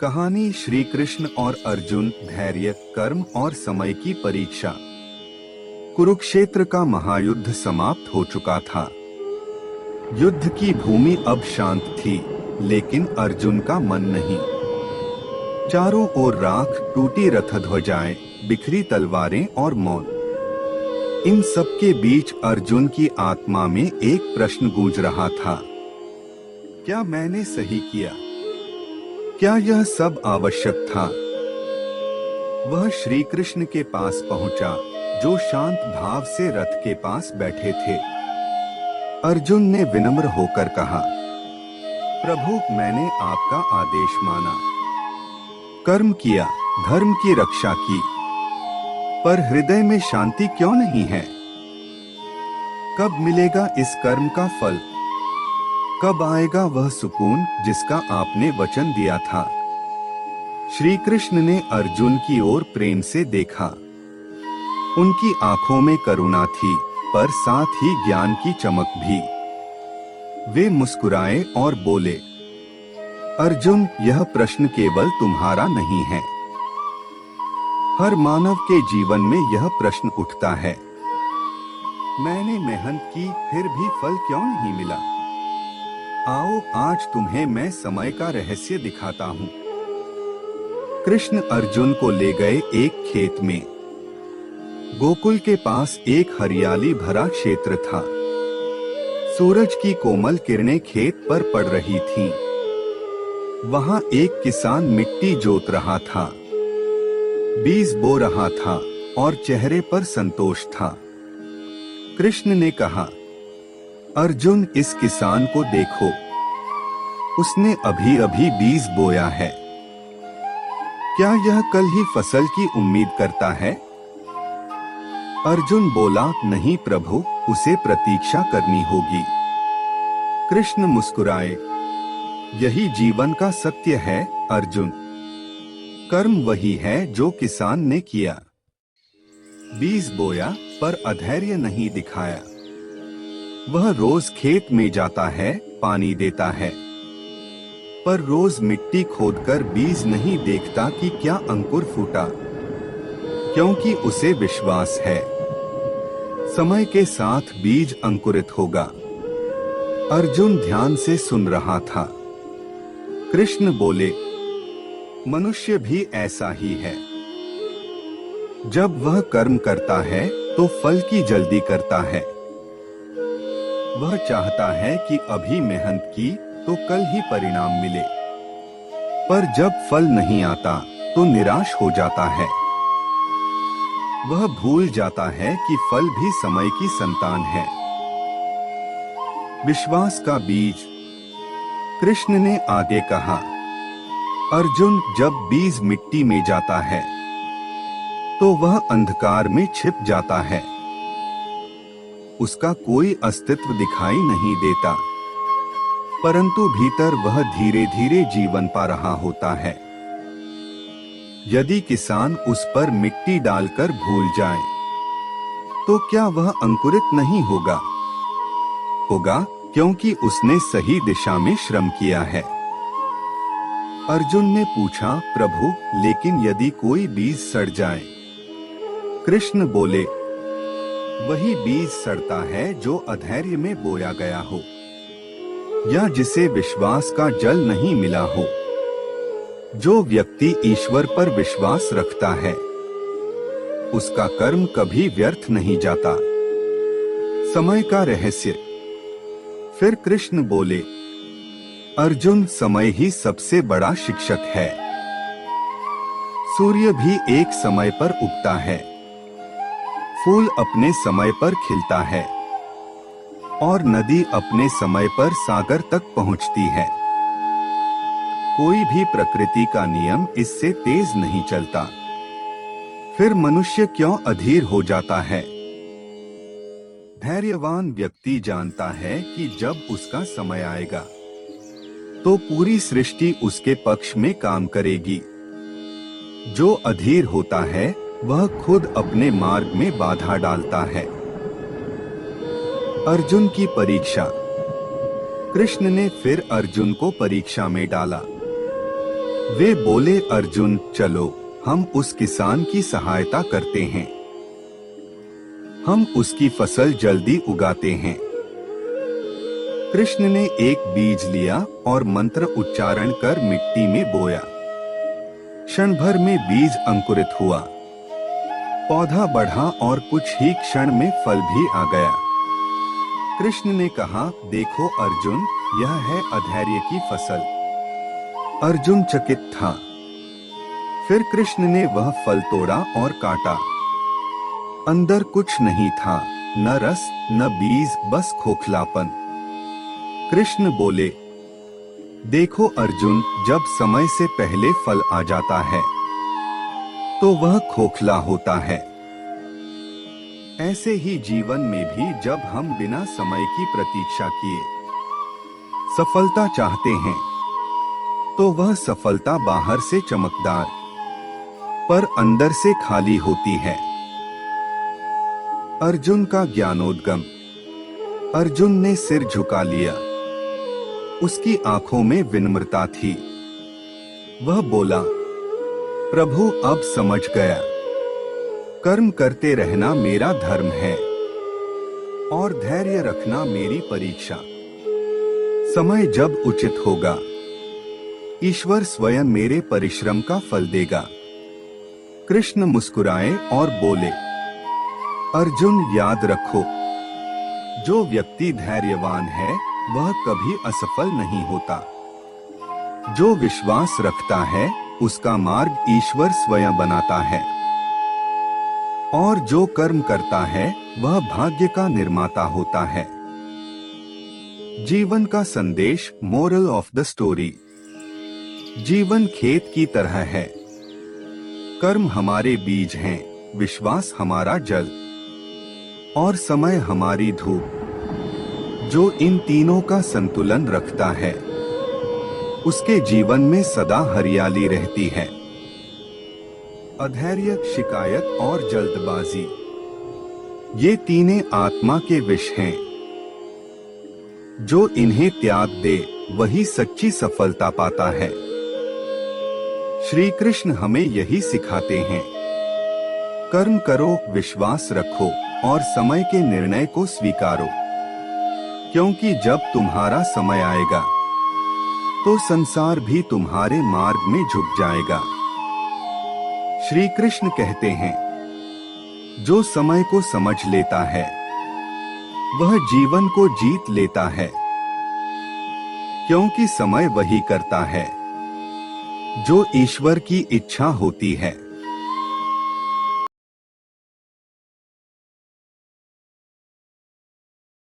कहानी श्री कृष्ण और अर्जुन, धैर्य, कर्म और समय की परीक्षा। कुरुक्षेत्र का महायुद्ध समाप्त हो चुका था। युद्ध की भूमि अब शांत थी, लेकिन अर्जुन का मन नहीं। चारों ओर राख, टूटी रथध्वजाएं, बिखरी तलवारें और मौन। इन सब के बीच अर्जुन की आत्मा में एक प्रश्न गूंज रहा था। क्या मैंने सही किया? क्या यह सब आवश्यक था? वह श्री कृष्ण के पास पहुंचा, जो शांत भाव से रथ के पास बैठे थे। अर्जुन ने विनम्र होकर कहा, प्रभु, मैंने आपका आदेश माना, कर्म किया, धर्म की रक्षा की, पर हृदय में शांति क्यों नहीं है? कब मिलेगा इस कर्म का फल? कब आएगा वह सुकून जिसका आपने वचन दिया था? श्री कृष्ण ने अर्जुन की ओर प्रेम से देखा। उनकी आंखों में करुणा थी, पर साथ ही ज्ञान की चमक भी। वे मुस्कुराए और बोले, अर्जुन, यह प्रश्न केवल तुम्हारा नहीं है। हर मानव के जीवन में यह प्रश्न उठता है। मैंने मेहनत की, फिर भी फल क्यों नहीं मिला? आओ, आज तुम्हें मैं समय का रहस्य दिखाता हूँ। कृष्ण अर्जुन को ले गए एक खेत में। गोकुल के पास एक हरियाली भरा क्षेत्र था। सूरज की कोमल किरणें खेत पर पड़ रही थीं। वहां एक किसान मिट्टी जोत रहा था, बीज बो रहा था और चेहरे पर संतोष था। कृष्ण ने कहा, अर्जुन, इस किसान को देखो, उसने अभी अभी बीज बोया है। क्या यह कल ही फसल की उम्मीद करता है? अर्जुन बोला, नहीं प्रभु, उसे प्रतीक्षा करनी होगी। कृष्ण मुस्कुराए, यही जीवन का सत्य है अर्जुन। कर्म वही है जो किसान ने किया। बीज बोया, पर अधैर्य नहीं दिखाया। वह रोज खेत में जाता है, पानी देता है, पर रोज मिट्टी खोदकर बीज नहीं देखता कि क्या अंकुर फूटा, क्योंकि उसे विश्वास है समय के साथ बीज अंकुरित होगा। अर्जुन ध्यान से सुन रहा था। कृष्ण बोले, मनुष्य भी ऐसा ही है। जब वह कर्म करता है तो फल की जल्दी करता है। वह चाहता है कि अभी मेहनत की तो कल ही परिणाम मिले, पर जब फल नहीं आता तो निराश हो जाता है। वह भूल जाता है कि फल भी समय की संतान है। विश्वास का बीज। कृष्ण ने आगे कहा, अर्जुन, जब बीज मिट्टी में जाता है तो वह अंधकार में छिप जाता है। उसका कोई अस्तित्व दिखाई नहीं देता, परंतु भीतर वह धीरे धीरे जीवन पा रहा होता है। यदि किसान उस पर मिट्टी डालकर भूल जाए, तो क्या वह अंकुरित नहीं होगा? होगा, क्योंकि उसने सही दिशा में श्रम किया है। अर्जुन ने पूछा, प्रभु, लेकिन यदि कोई बीज सड़ जाए? कृष्ण बोले, वही बीज सड़ता है जो अधैर्य में बोया गया हो, या जिसे विश्वास का जल नहीं मिला हो। जो व्यक्ति ईश्वर पर विश्वास रखता है, उसका कर्म कभी व्यर्थ नहीं जाता। समय का रहस्य। फिर कृष्ण बोले, अर्जुन, समय ही सबसे बड़ा शिक्षक है। सूर्य भी एक समय पर उगता है, फूल अपने समय पर खिलता है, और नदी अपने समय पर सागर तक पहुंचती है। कोई भी प्रकृति का नियम इससे तेज नहीं चलता। फिर मनुष्य क्यों अधीर हो जाता है? धैर्यवान व्यक्ति जानता है कि जब उसका समय आएगा तो पूरी सृष्टि उसके पक्ष में काम करेगी। जो अधीर होता है वह खुद अपने मार्ग में बाधा डालता है। अर्जुन की परीक्षा। कृष्ण ने फिर अर्जुन को परीक्षा में डाला। वे बोले, अर्जुन चलो, हम उस किसान की सहायता करते हैं। हम उसकी फसल जल्दी उगाते हैं। कृष्ण ने एक बीज लिया और मंत्र उच्चारण कर मिट्टी में बोया। क्षण भर में बीज अंकुरित हुआ, पौधा बढ़ा और कुछ ही क्षण में फल भी आ गया। कृष्ण ने कहा, देखो अर्जुन, यह है अधैर्य की फसल। अर्जुन चकित था। फिर कृष्ण ने वह फल तोड़ा और काटा। अंदर कुछ नहीं था, न रस न बीज, बस खोखलापन। कृष्ण बोले, देखो अर्जुन, जब समय से पहले फल आ जाता है तो वह खोखला होता है। ऐसे ही जीवन में भी जब हम बिना समय की प्रतीक्षा किए सफलता चाहते हैं तो वह सफलता बाहर से चमकदार पर अंदर से खाली होती है। अर्जुन का ज्ञानोद्गम। अर्जुन ने सिर झुका लिया। उसकी आंखों में विनम्रता थी। वह बोला, प्रभु अब समझ गया, कर्म करते रहना मेरा धर्म है और धैर्य रखना मेरी परीक्षा। समय जब उचित होगा, ईश्वर स्वयं मेरे परिश्रम का फल देगा। कृष्ण मुस्कुराए और बोले, अर्जुन याद रखो, जो व्यक्ति धैर्यवान है वह कभी असफल नहीं होता। जो विश्वास रखता है उसका मार्ग ईश्वर स्वयं बनाता है और जो कर्म करता है वह भाग्य का निर्माता होता है। जीवन का संदेश, मोरल ऑफ द स्टोरी। जीवन खेत की तरह है। कर्म हमारे बीज हैं, विश्वास हमारा जल और समय हमारी धूप। जो इन तीनों का संतुलन रखता है उसके जीवन में सदा हरियाली रहती है। अधैर्य, शिकायत और जल्दबाजी, ये तीनों आत्मा के विष हैं। जो इन्हें त्याग दे वही सच्ची सफलता पाता है। श्री कृष्ण हमें यही सिखाते हैं, कर्म करो, विश्वास रखो और समय के निर्णय को स्वीकारो, क्योंकि जब तुम्हारा समय आएगा तो संसार भी तुम्हारे मार्ग में झुक जाएगा। श्री कृष्ण कहते हैं, जो समय को समझ लेता है वह जीवन को जीत लेता है, क्योंकि समय वही करता है जो ईश्वर की इच्छा होती है।